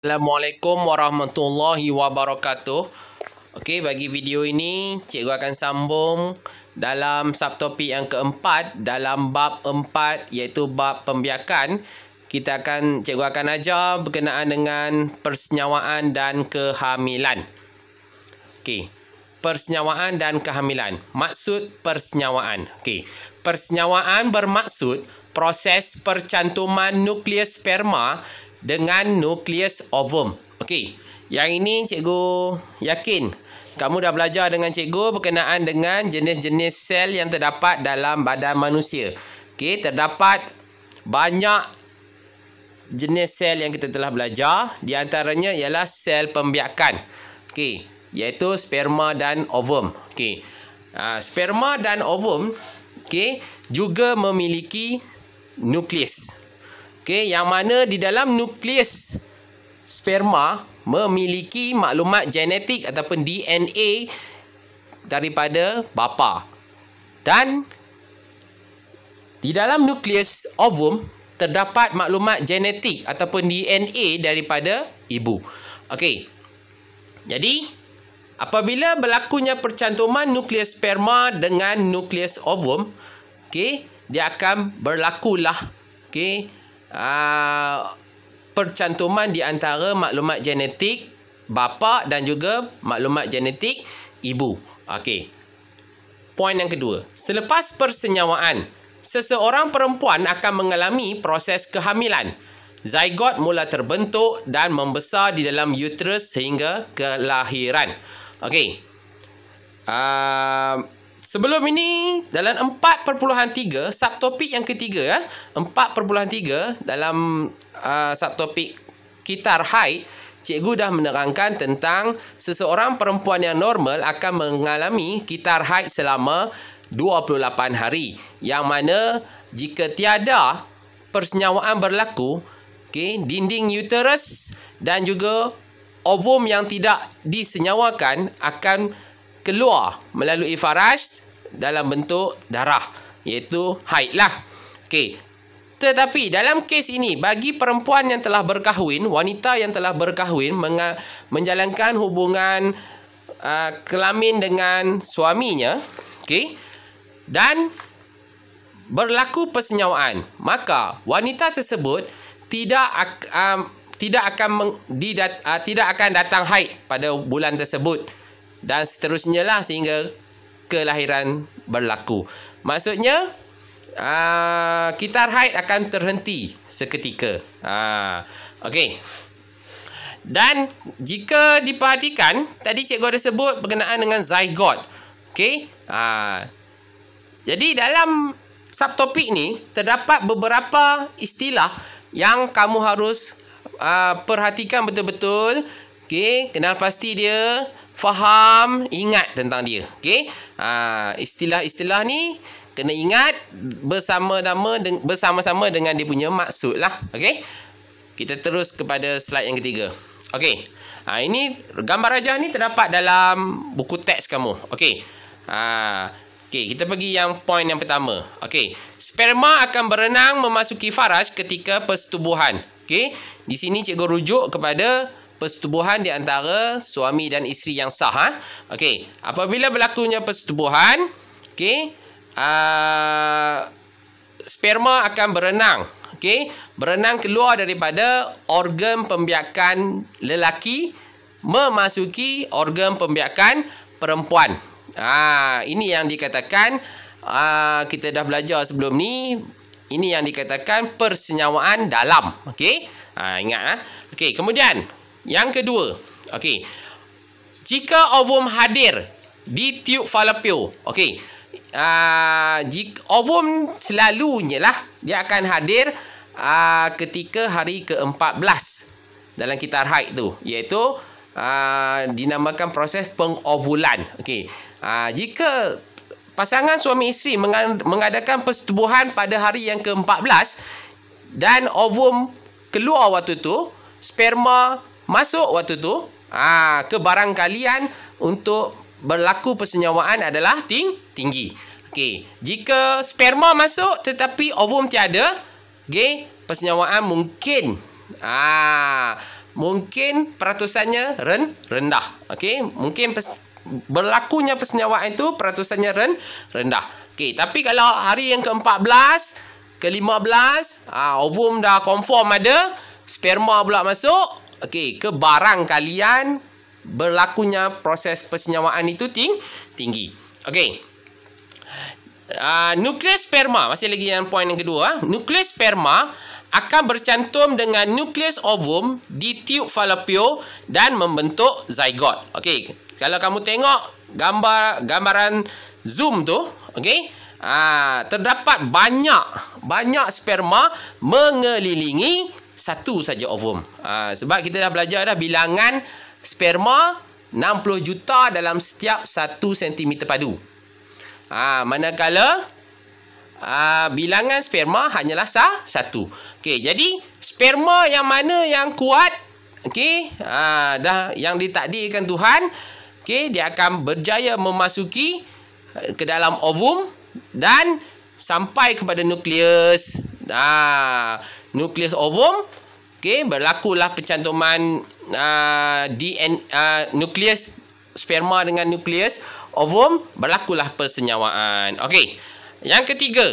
Assalamualaikum warahmatullahi wabarakatuh. Okey, bagi video ini cikgu akan sambung dalam subtopik yang keempat dalam bab 4 iaitu bab pembiakan. Cikgu akan ajar berkenaan dengan persenyawaan dan kehamilan. Okey, persenyawaan dan kehamilan. Maksud persenyawaan. Okey, persenyawaan bermaksud proses percantuman nukleus sperma dengan nukleus ovum. Okey, yang ini cikgu yakin kamu dah belajar dengan cikgu berkenaan dengan jenis-jenis sel yang terdapat dalam badan manusia. Okey, terdapat banyak jenis sel yang kita telah belajar. Di antaranya ialah sel pembiakan. Okey, iaitu sperma dan ovum. Okey, sperma dan ovum juga memiliki nukleus. Okey, yang mana di dalam nukleus sperma memiliki maklumat genetik ataupun DNA daripada bapa. Dan di dalam nukleus ovum terdapat maklumat genetik ataupun DNA daripada ibu. Okey. Jadi, apabila berlakunya percantuman nukleus sperma dengan nukleus ovum, dia akan berlakulah percantuman di antara maklumat genetik bapa dan juga maklumat genetik ibu. Okey. Poin yang kedua, selepas persenyawaan, seseorang perempuan akan mengalami proses kehamilan. Zygot mula terbentuk dan membesar di dalam uterus sehingga kelahiran. Okey. Sebelum ini dalam 4.3 subtopik yang ketiga 4.3 dalam subtopik kitar haid, cikgu dah menerangkan tentang seseorang perempuan yang normal akan mengalami kitar haid selama 28 hari, yang mana jika tiada persenyawaan berlaku, dinding uterus dan juga ovum yang tidak disenyawakan akan keluar melalui faraj dalam bentuk darah, iaitu haid lah. Okey. Tetapi dalam kes ini, bagi perempuan yang telah berkahwin, wanita yang telah berkahwin menjalankan hubungan kelamin dengan suaminya, dan berlaku persenyawaan, maka wanita tersebut tidak akan datang haid pada bulan tersebut, dan seterusnya lah sehingga kelahiran berlaku. Maksudnya kitar haid akan terhenti seketika. Okey. Dan jika diperhatikan, tadi cikgu ada sebut berkenaan dengan zygot. Okey. Jadi dalam subtopik ni terdapat beberapa istilah yang kamu harus perhatikan betul-betul. Okey, kenal pasti dia, faham, ingat tentang dia. Okey. Istilah-istilah ni kena ingat bersama-sama dengan dia punya maksud lah. Okey. Kita terus kepada slide yang ketiga. Okey. Ini gambar rajah ni terdapat dalam buku teks kamu. Okey. Okey, kita pergi yang poin yang pertama. Okey. Sperma akan berenang memasuki faraj ketika persetubuhan. Okey. Di sini cikgu rujuk kepada persetubuhan di antara suami dan isteri yang sah. Okey, apabila berlakunya persetubuhan, sperma akan berenang. Berenang keluar daripada organ pembiakan lelaki memasuki organ pembiakan perempuan. Ini yang dikatakan, kita dah belajar sebelum ni, ini yang dikatakan persenyawaan dalam. Ingat. Kemudian yang kedua, jika ovum hadir di tiub falopio, jika ovum selalunya lah dia akan hadir ketika hari ke-14 dalam kitar haid tu, iaitu dinamakan proses pengovulan. Jika pasangan suami isteri mengadakan persetubuhan pada hari yang ke-14 dan ovum keluar waktu tu, sperma masuk waktu tu, kebarangkalian untuk berlaku persenyawaan adalah tinggi. Jika sperma masuk tetapi ovum tiada, persenyawaan mungkin mungkin peratusannya rendah. Okey, mungkin berlakunya persenyawaan itu peratusannya rendah. Okey, tapi kalau hari yang ke-14, ke-15, ovum dah confirm ada, sperma pula masuk, okey, ke barang kalian berlakunya proses persenyawaan itu tinggi. Okey. Nukleus sperma, masih lagi yang poin yang kedua. Nukleus sperma akan bercantum dengan nukleus ovum di tiub falopio dan membentuk zygote. Okey, kalau kamu tengok gambaran zoom tu, okey, terdapat banyak sperma mengelilingi satu saja ovum. Sebab kita dah belajar dah bilangan sperma 60 juta dalam setiap 1 cm padu. Manakala bilangan sperma hanyalah satu. Okey, jadi sperma yang mana yang kuat, okey, dah yang ditakdirkan Tuhan, okey, dia akan berjaya memasuki ke dalam ovum dan sampai kepada nukleus. Nukleus ovum, okey, berlakulah pencantuman nukleus sperma dengan nukleus ovum, berlakulah persenyawaan. Okey. Yang ketiga,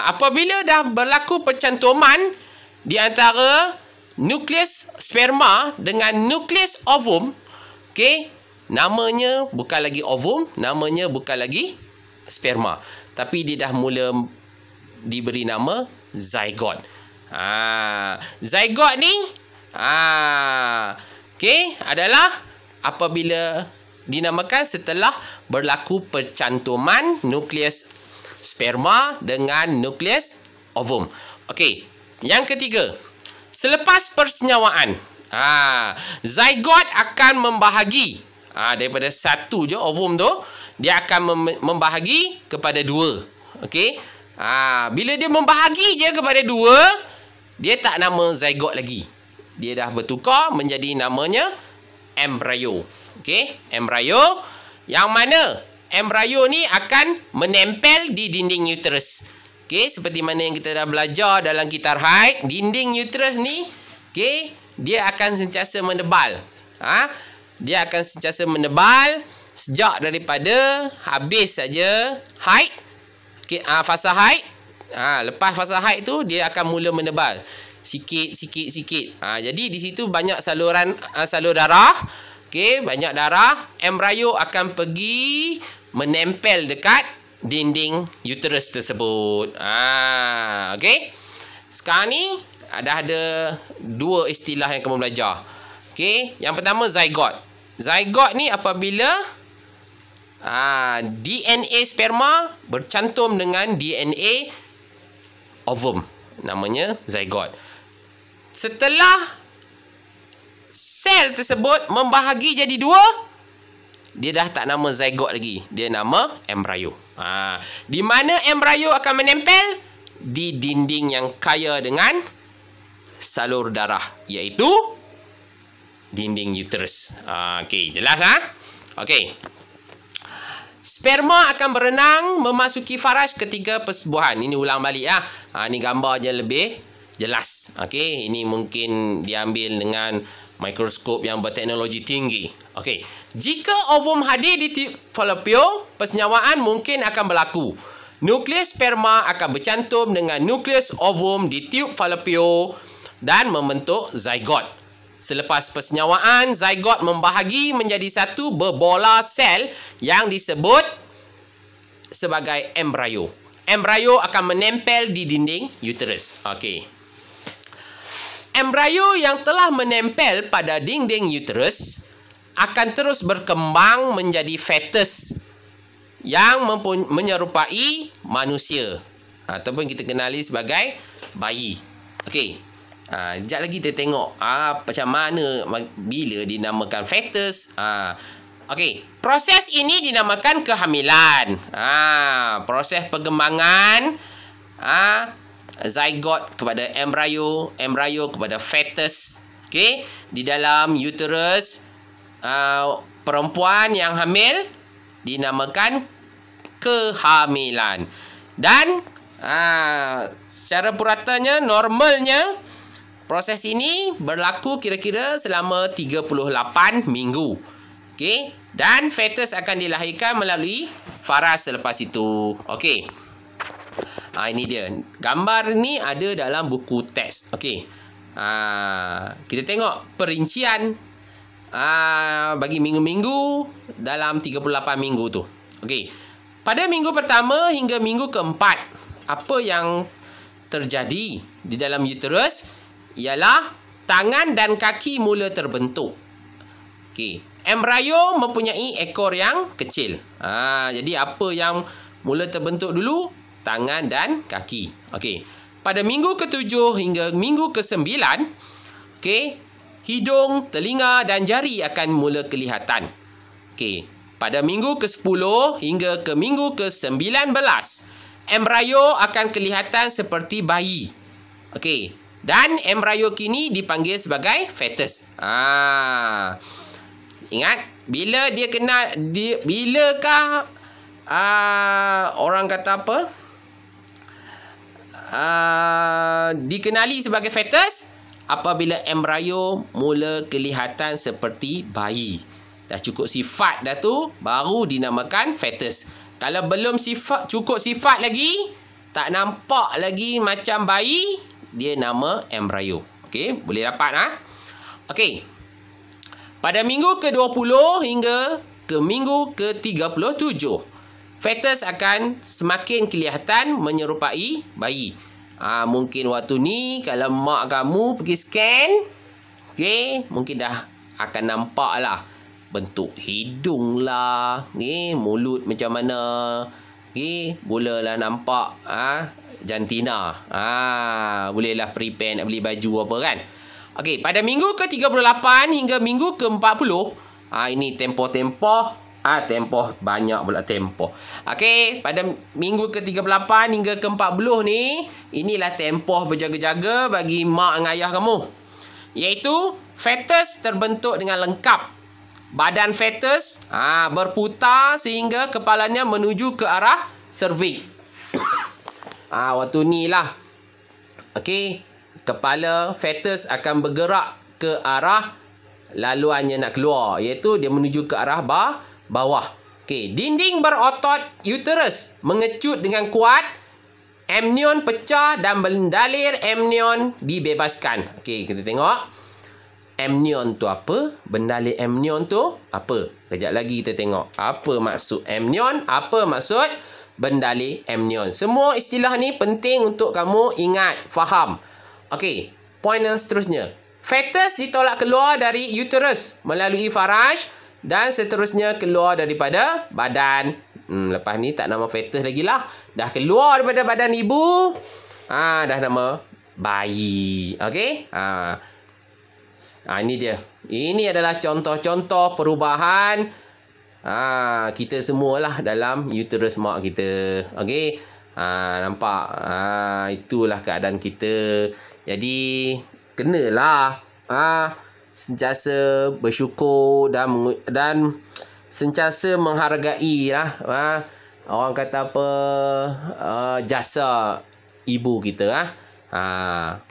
apabila dah berlaku pencantuman di antara nukleus sperma dengan nukleus ovum, okey, namanya bukan lagi ovum, namanya bukan lagi sperma, tapi dia dah mula diberi nama zygote. Zygote ni okey, adalah apabila dinamakan setelah berlaku percantuman nukleus sperma dengan nukleus ovum. Okey, yang ketiga, selepas persenyawaan, zygote akan membahagi daripada satu je ovum tu, dia akan membahagi kepada dua. Okey, bila dia membahagi je kepada dua, dia tak nama zygote lagi, dia dah bertukar menjadi namanya embrio. Okey, embrio, yang mana embrio ni akan menempel di dinding uterus. Okey, seperti mana yang kita dah belajar dalam kitab haid, dinding uterus ni, okey, dia akan sentiasa menebal. Dia akan sentiasa menebal sejak daripada habis saja haid. Okey, fasa haid. Lepas fasa haid tu dia akan mula menebal sikit. Jadi di situ banyak salur darah. Okey, banyak darah, embrio akan pergi menempel dekat dinding uterus tersebut. Okey. Sekarang ni dah ada dua istilah yang kamu belajar. Okey, yang pertama zygote. Zygote ni apabila DNA sperma bercantum dengan DNA ovum, namanya zygote. Setelah sel tersebut membahagi jadi dua, dia dah tak nama zygote lagi, dia nama embrio. Di mana embrio akan menempel di dinding yang kaya dengan salur darah, iaitu dinding uterus. Okey, jelas Okey. Sperma akan berenang memasuki faraj ketika persetubuhan. Ini ulang balik ini gambar je lebih jelas. Okey, ini mungkin diambil dengan mikroskop yang berteknologi tinggi. Okey, jika ovum hadir di tiub falopio, persenyawaan mungkin akan berlaku. Nukleus sperma akan bercantum dengan nukleus ovum di tiub falopio dan membentuk zygote. Selepas persenyawaan, zygote membahagi menjadi satu berbola sel yang disebut sebagai embrio. Embrio akan menempel di dinding uterus. Okey. Embrio yang telah menempel pada dinding uterus akan terus berkembang menjadi fetus yang menyerupai manusia, ataupun kita kenali sebagai bayi. Okey. Sekejap lagi kita tengok macam mana, bila dinamakan fetus. Okey, proses ini dinamakan kehamilan. Proses perkembangan zygote kepada embrio, embrio kepada fetus. Okey, di dalam uterus perempuan yang hamil dinamakan kehamilan. Dan secara puratanya, normalnya Proses ini berlaku kira-kira selama 38 minggu. Okey, dan fetus akan dilahirkan melalui faras selepas itu. Okey. Ini dia. Gambar ni ada dalam buku teks. Okey. Kita tengok perincian bagi minggu-minggu dalam 38 minggu tu. Okey. Pada minggu pertama hingga minggu keempat, apa yang terjadi di dalam uterus ialah tangan dan kaki mula terbentuk. Okey. Embrio mempunyai ekor yang kecil. Jadi apa yang mula terbentuk dulu? Tangan dan kaki. Okey. Pada minggu ke-7 hingga minggu ke-9, okey, hidung, telinga dan jari akan mula kelihatan. Okey. Pada minggu ke-10 hingga ke minggu ke-19, embrio akan kelihatan seperti bayi. Okey. Dan embrio kini dipanggil sebagai fetus. Ingat, bila dia kenal, bilakah orang kata apa? Dikenali sebagai fetus apabila embrio mula kelihatan seperti bayi. Dah cukup sifat dah tu, baru dinamakan fetus. Kalau belum cukup sifat lagi, tak nampak lagi macam bayi, dia nama embrio. Okey, boleh dapat Okey. Pada minggu ke-20 hingga ke minggu ke-37, fetus akan semakin kelihatan menyerupai bayi. Mungkin waktu ni kalau mak kamu pergi scan, okey, mungkin dah akan nampak lah bentuk hidung lah, mulut macam mana, mulalah nampak jantina. Bolehlah prepare nak beli baju apa kan. Okey, pada minggu ke-38 hingga minggu ke-40, ini tempoh-tempoh. Tempoh banyak pula tempoh. Okey, pada minggu ke-38 hingga ke-40 ni, inilah tempoh berjaga-jaga bagi mak dan ayah kamu. Iaitu fetus terbentuk dengan lengkap. Badan fetus berputar sehingga kepalanya menuju ke arah cervix. Waktu ni lah. Okey, kepala fetus akan bergerak ke arah laluannya nak keluar, iaitu dia menuju ke arah bawah. Okey, dinding berotot uterus mengecut dengan kuat, amnion pecah dan bendalir amnion dibebaskan. Okey, kita tengok amnion tu apa, bendalir amnion tu apa. Kejap lagi kita tengok apa maksud amnion, apa maksud bendalir amnion. Semua istilah ni penting untuk kamu ingat, faham. Okey, poin yang seterusnya. Fetus ditolak keluar dari uterus melalui faraj dan seterusnya keluar daripada badan. Lepas ni tak nama fetus lagi lah. Dah keluar daripada badan ibu. Dah nama bayi. Okey? Ini dia. Ini adalah contoh-contoh perubahan kita semualah dalam uterus mak kita. Okey? Nampak? Itulah keadaan kita. Jadi kenalah sentiasa bersyukur dan sentiasa menghargai lah orang kata apa, jasa ibu kita.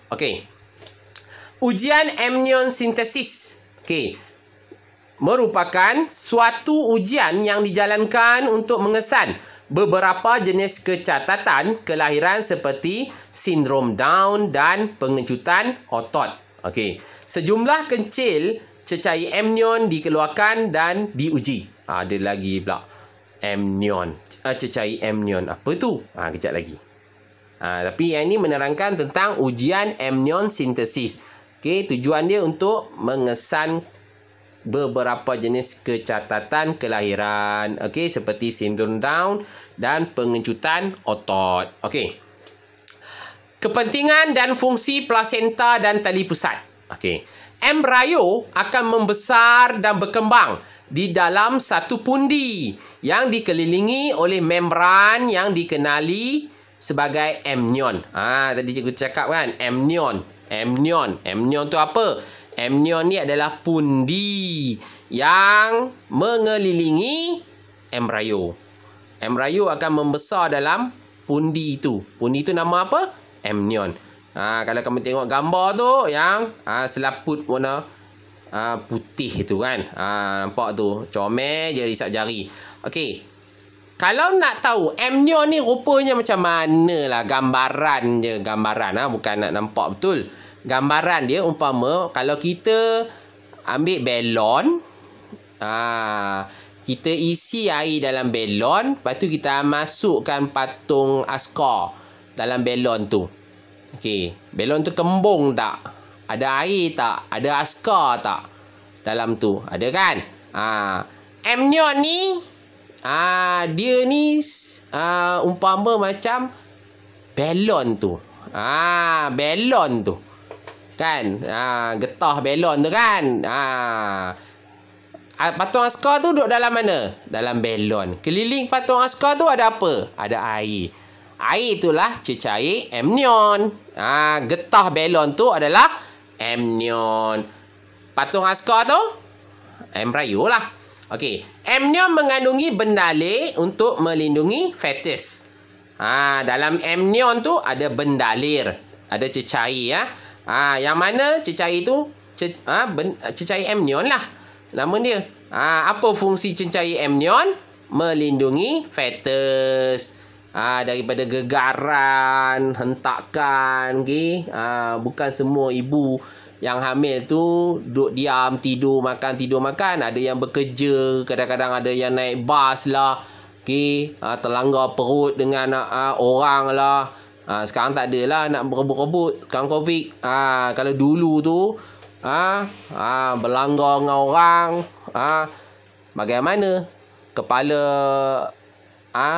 Okey. Ujian amnion sintesis. Okey. Merupakan suatu ujian yang dijalankan untuk mengesan beberapa jenis kecacatan kelahiran seperti sindrom Down dan pengecutan otot. Okey. Sejumlah kecil cecair amnion dikeluarkan dan diuji. Ada lagi pula amnion. Cecair amnion. Apa tu? Kejap lagi. Tapi yang ini menerangkan tentang ujian amnion sintesis. Okey, tujuan dia untuk mengesan beberapa jenis kecacatan kelahiran. Okey, seperti sindrom Down dan pengecutan otot. Okey. Kepentingan dan fungsi plasenta dan tali pusat. Okey. Embrio akan membesar dan berkembang di dalam satu pundi yang dikelilingi oleh membran yang dikenali sebagai amnion. Tadi cikgu cakap kan, amnion. Amnion tu apa? Amnion ni adalah pundi yang mengelilingi embrio. Embrio akan membesar dalam pundi itu. Pundi itu nama apa? Amnion. Kalau kamu tengok gambar tu yang selaput warna putih tu kan. Nampak tu. Comel je isap jari. Okey. Kalau nak tahu amnion ni rupanya macam mana lah, gambaran je. Gambaran bukan nak nampak betul. Gambaran dia umpama kalau kita ambil belon. Kita isi air dalam belon. Lepas tu kita masukkan patung askar dalam belon tu. Okey, belon tu kembung tak? Ada air tak? Ada askar tak? Dalam tu. Ada kan? Amnion ni dia ni umpama macam belon tu. Belon tu. Kan? Getah belon tu kan? Patung askar tu duduk dalam mana? Dalam belon. Keliling patung askar tu ada apa? Ada air. Air itulah cecair amnion. Getah belon tu adalah amnion. Patung askar tu embryo lah. Okey, amnion mengandungi bendalir untuk melindungi fetus. Dalam amnion tu ada bendalir, ada cecair yang mana cecair tu cecair amnion lah nama dia. Apa fungsi cecair amnion? Melindungi fetus daripada gegaran, hentakan. Bukan semua ibu yang hamil tu duduk diam, tidur makan. Ada yang bekerja, kadang-kadang ada yang naik bas lah. Terlanggar perut dengan orang lah. Sekarang tak ada lah nak berebut-rebut sekarang COVID. Kalau dulu tu berlanggar dengan orang, bagaimana kepala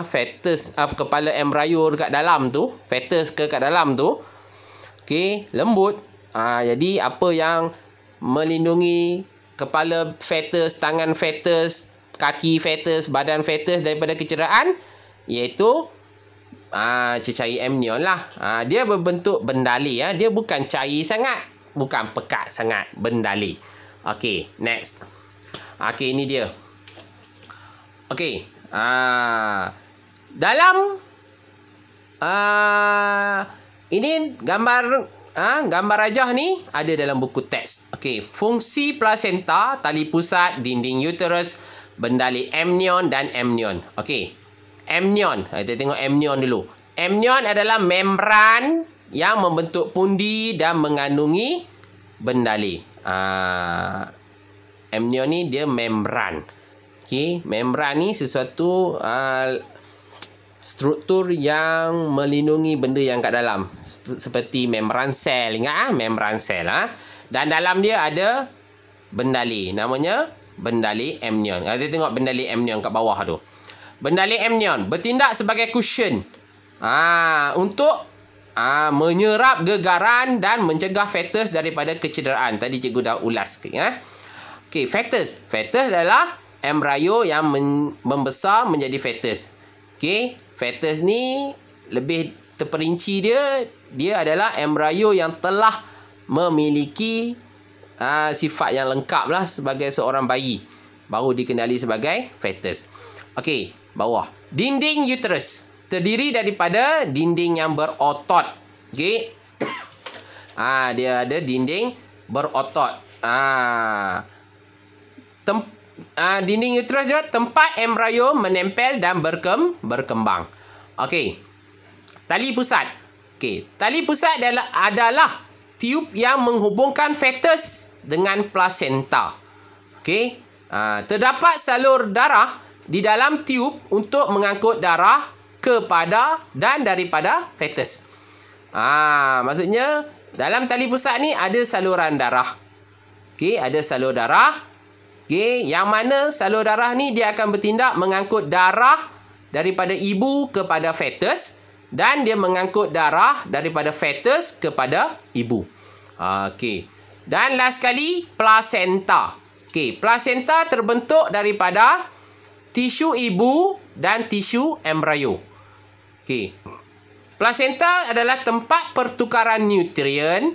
fetus, kepala embryo dekat dalam tu, fetus kat dalam tu, lembut. Jadi apa yang melindungi kepala fetus, tangan fetus, kaki fetus, badan fetus daripada kecederaan, iaitu cecair amnion lah. Dia berbentuk bendalir. Dia bukan cair sangat, bukan pekat sangat, bendalir. Okey, next. Okey, ini dia. Okey. Dalam ini gambar rajah ni ada dalam buku teks. Okey, fungsi plasenta, tali pusat, dinding uterus, bendalir amnion dan amnion. Okey. Amnion, kita tengok amnion dulu. Amnion adalah membran yang membentuk pundi dan mengandungi bendalir. Amnion ni dia membran. Membran ni sesuatu struktur yang melindungi benda yang kat dalam, seperti membran sel. Ingat membran sel. Dan dalam dia ada bendalir, namanya bendalir amnion. Kita tengok bendalir amnion kat bawah tu. Bendalir amnion bertindak sebagai cushion untuk menyerap gegaran dan mencegah fetus daripada kecederaan. Tadi cikgu dah ulas. Okey, fetus adalah embryo yang membesar menjadi fetus. Okey, fetus ni lebih terperinci dia adalah embryo yang telah memiliki sifat yang lengkap lah sebagai seorang bayi, baru dikenali sebagai fetus. Okey, bawah. Dinding uterus terdiri daripada dinding yang berotot. Okey. Dia ada dinding berotot. Dinding uterus juga tempat embryo menempel dan berkembang. Okey. Tali pusat. Okey, tali pusat adalah tiub yang menghubungkan fetus dengan plasenta. Okey. Terdapat salur darah di dalam tiub untuk mengangkut darah kepada dan daripada fetus. Maksudnya dalam tali pusat ni ada saluran darah. Okey, ada salur darah. Okey, yang mana salur darah ni dia akan bertindak mengangkut darah daripada ibu kepada fetus, dan dia mengangkut darah daripada fetus kepada ibu. Okey. Dan last sekali, plasenta. Okey, plasenta terbentuk daripada tisu ibu dan tisu embryo. Okey. Plasenta adalah tempat pertukaran nutrien,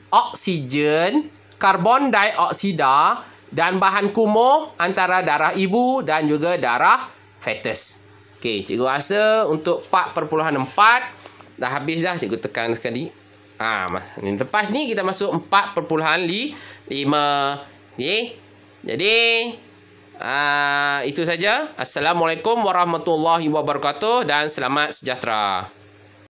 oksigen, karbon dioksida dan bahan kumuh antara darah ibu dan juga darah fetus. Okey, cikgu rasa untuk 4.4 dah habis dah. Cikgu tekan sekali. Yang lepas ni kita masuk 4.5. Okey. Jadi itu saja. Assalamualaikum warahmatullahi wabarakatuh dan selamat sejahtera.